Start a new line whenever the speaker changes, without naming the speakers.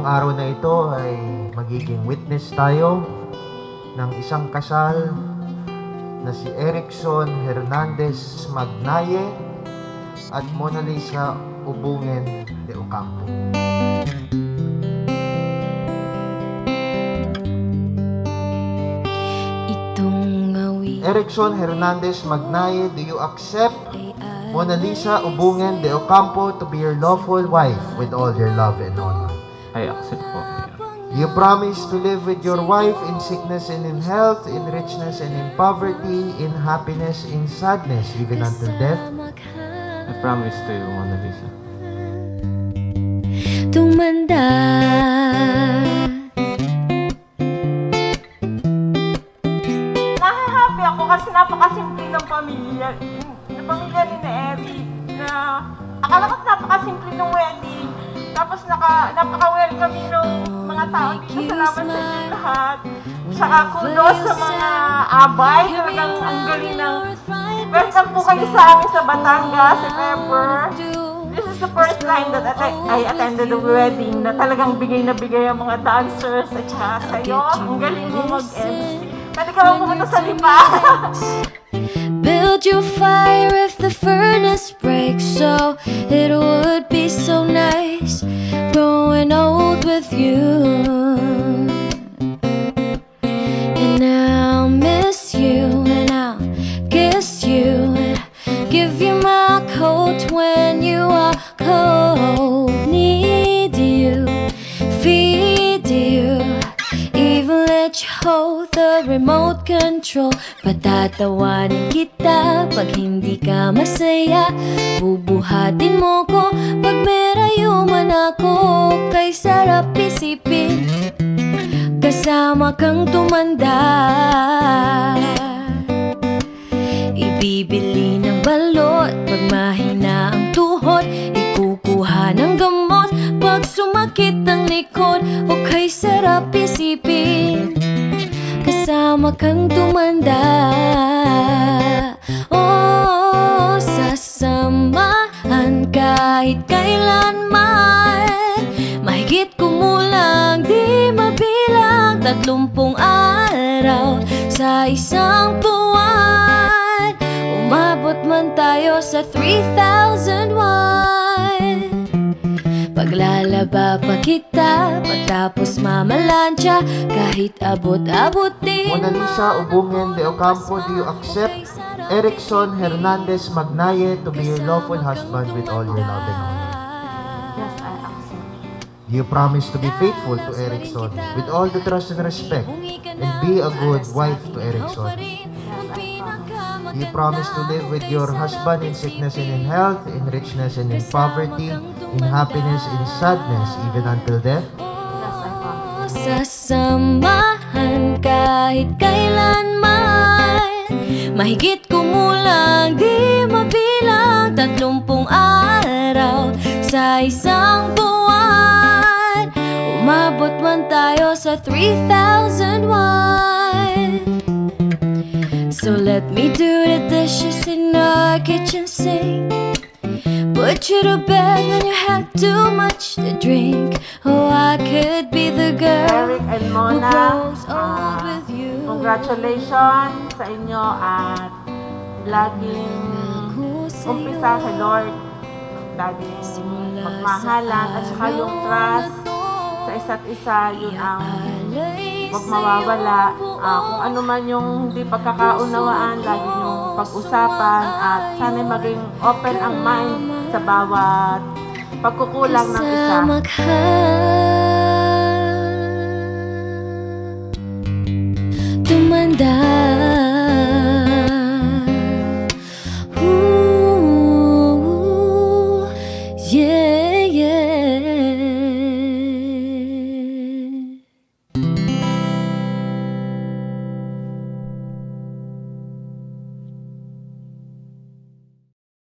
Ngayong araw na ito ay magiging witness tayo ng isang kasal na si Erickson Hernandez Magnaye at Monaliza Ubungen de Ocampo. Erickson Hernandez Magnaye, do you accept Monaliza Ubungen de Ocampo to be your lawful wife with all your love and honor?
I accept po.
Do you promise to live with your wife in sickness and in health, in richness and in poverty, in happiness, in sadness, even until death?
I promise to you, Monaliza.
Tumanda
Nahahappy ako kasi napakasimple ng pamilya ni Eric na akala ko napakasimple ng wedding. Tapos napaka-welcome ng mga tao dito. Salamat sa inyo lahat. Saka kudos sa mga abay. Talagang ang galing ng welcome po kayo sa amin sa Batangas, si Pepper. This is the first time that I attended the wedding na talagang bigay na bigay ang mga dancers at saka sa'yo. Ang galing mo mag-MC. Pwede ka lang pumunta sa lipa.
build your fire if the furnace breaks, so it would be so nice growing old with you. And I'll miss you and I'll kiss you and give you my coat when you are cold. Need you, feed you, even let you hold the remote control. Patatawanin kita pag hindi ka masaya. Bubuhatin mo ko pag merayo man ako. Kay sarap isipin kasama kang tumanda. Ibibili ng balot pag mahina ang tuhod. Ikukuha ng gamot pag sumakit ang likod. O kay sarap isipin kasama kang tumanda. Oh, sasamahan kahit kailanman. Mahigit kumulang di mabilang 30 araw sa isang buwan. Umabot man tayo sa 3,001. Paglalaba pa kita pagtapos mamalansya kahit abot-abotin.
Monaliza Ubungen de Ocampo, do you accept Erickson Hernandez Magnaye to be your lawful husband with all your love and honor?
Yes, I accept.
Do you promise to be faithful to Erickson with all the trust and respect and be a good wife to Erickson? Do you promise to live with your husband in sickness and in health, in richness and in poverty, in happiness, in sadness, even until death?
Yes, I promise.
Sasamahan kahit kailanman. Mahigit kumulang di mabilang 30 araw sa isang buwan. Umabot man tayo sa 3,001. So let me do the dishes in our kitchen sink, put you to bed when you have too much to drink. Oh, I could be the girl
Eric and
who
Mona,
grows old with you.
congratulations sa inyo at laging umpisa sa Lord. Laging magmahalan at saka yung trust sa isa't isa, yun ang huwag mawawala. Kung ano man yung hindi pagkakaunawaan, lagi yung pag-usapan at sana maging open ang mind sa bawat pagkukulang ng isa.
Kasama ka, tumanda. Ooh, yeah.